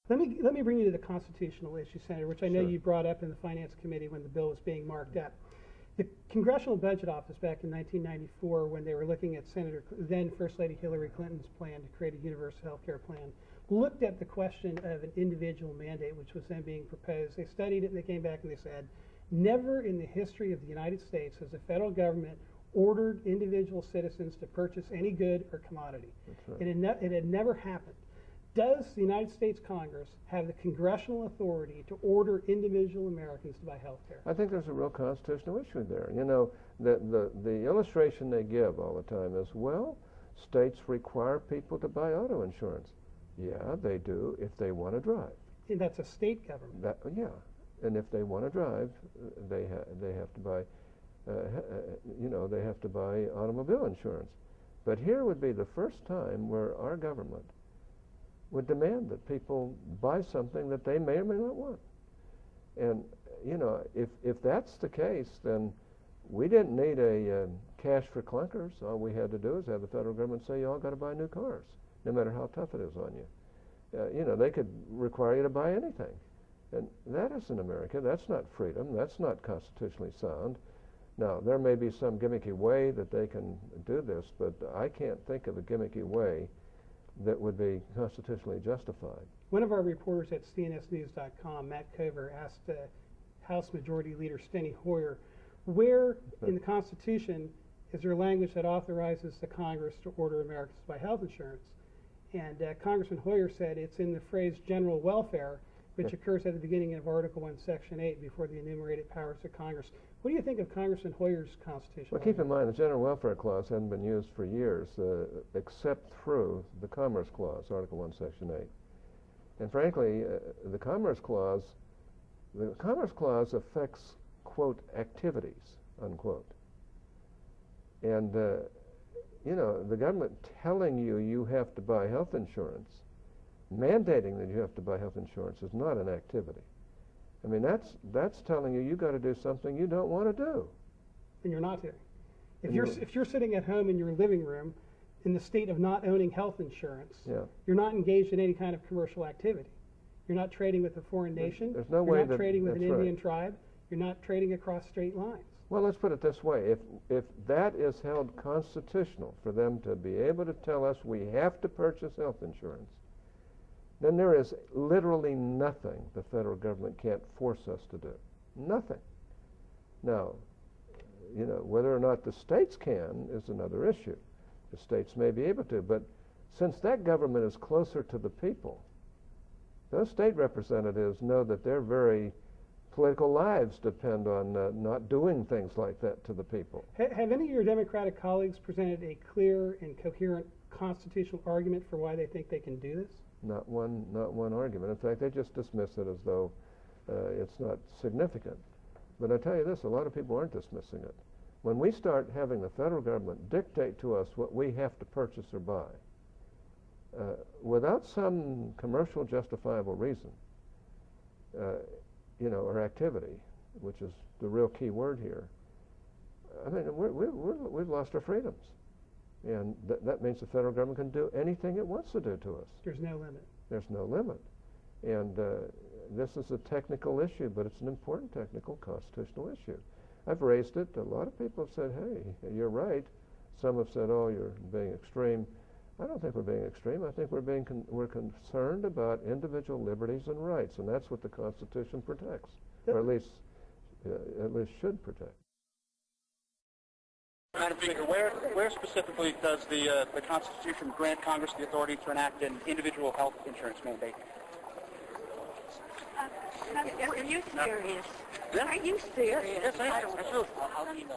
Let me bring you to the constitutional issue, Senator, which I know Sure. you brought up in the Finance Committee when the bill was being marked up. The Congressional Budget Office back in 1994, when they were looking at then First Lady Hillary Clinton's plan to create a universal health care plan, looked at the question of an individual mandate, which was then being proposed. They studied it and they came back and they said, never in the history of the United States has the federal government ordered individual citizens to purchase any good or commodity. That's right. It had never happened. Does the United States Congress have the congressional authority to order individual Americans to buy health care? I think there's a real constitutional issue there. You know, the illustration they give all the time is, well, states require people to buy auto insurance. Yeah, they do if they want to drive. And that's a state government. Yeah, and if they want to drive, they have to buy, you know, they have to buy automobile insurance. But here would be the first time where our government would demand that people buy something that they may or may not want. And, you know, if that's the case, then we didn't need a cash for clunkers. All we had to do is have the federal government say, you all got to buy new cars, no matter how tough it is on you. You know, they could require you to buy anything. And that isn't America. That's not freedom. That's not constitutionally sound. Now, there may be some gimmicky way that they can do this, but I can't think of a gimmicky way that would be constitutionally justified. One of our reporters at cnsnews.com, Matt Cover, asked House Majority Leader Steny Hoyer, where in the Constitution is there language that authorizes the Congress to order Americans to buy health insurance? And Congressman Hoyer said it's in the phrase general welfare, which occurs at the beginning of Article 1, Section 8, before the enumerated powers of Congress. What do you think of Congressman Hoyer's Constitution? Well, keep in mind the General Welfare Clause hadn't been used for years, except through the Commerce Clause, Article 1, Section 8. And frankly, the Commerce Clause affects, quote, activities, unquote. And, you know, the government telling you you have to buy health insurance, mandating that you have to buy health insurance is not an activity. I mean, that's telling you got to do something you don't want to do. And you're not doing. If you're sitting at home in your living room in the state of not owning health insurance, yeah, you're not engaged in any kind of commercial activity. You're not trading with a foreign nation. There's no you're way not trading with an that's Indian right. tribe. You're not trading across straight lines. Well, let's put it this way. If that is held constitutional for them to be able to tell us we have to purchase health insurance, then there is literally nothing the federal government can't force us to do. Nothing. Now, you know, whether or not the states can is another issue. The states may be able to, but since that government is closer to the people, those state representatives know that their very political lives depend on not doing things like that to the people. Have any of your Democratic colleagues presented a clear and coherent constitutional argument for why they think they can do this? Not one argument. In fact, they just dismiss it as though it's not significant. But I tell you this, a lot of people aren't dismissing it. When we start having the federal government dictate to us what we have to purchase or buy, without some commercial justifiable reason, you know, or activity, which is the real key word here, I mean, we've lost our freedoms. And that means the federal government can do anything it wants to do to us. There's no limit. There's no limit. And this is a technical issue, but it's an important technical constitutional issue. I've raised it. A lot of people have said, hey, you're right. Some have said, oh, you're being extreme. I don't think we're being extreme. I think we're concerned about individual liberties and rights, and that's what the Constitution protects, or at least should protect. Madam Speaker, where specifically does the Constitution grant Congress the authority to enact an individual health insurance mandate? Are you serious? Yeah. Are you serious? Yes, I am. Absolutely.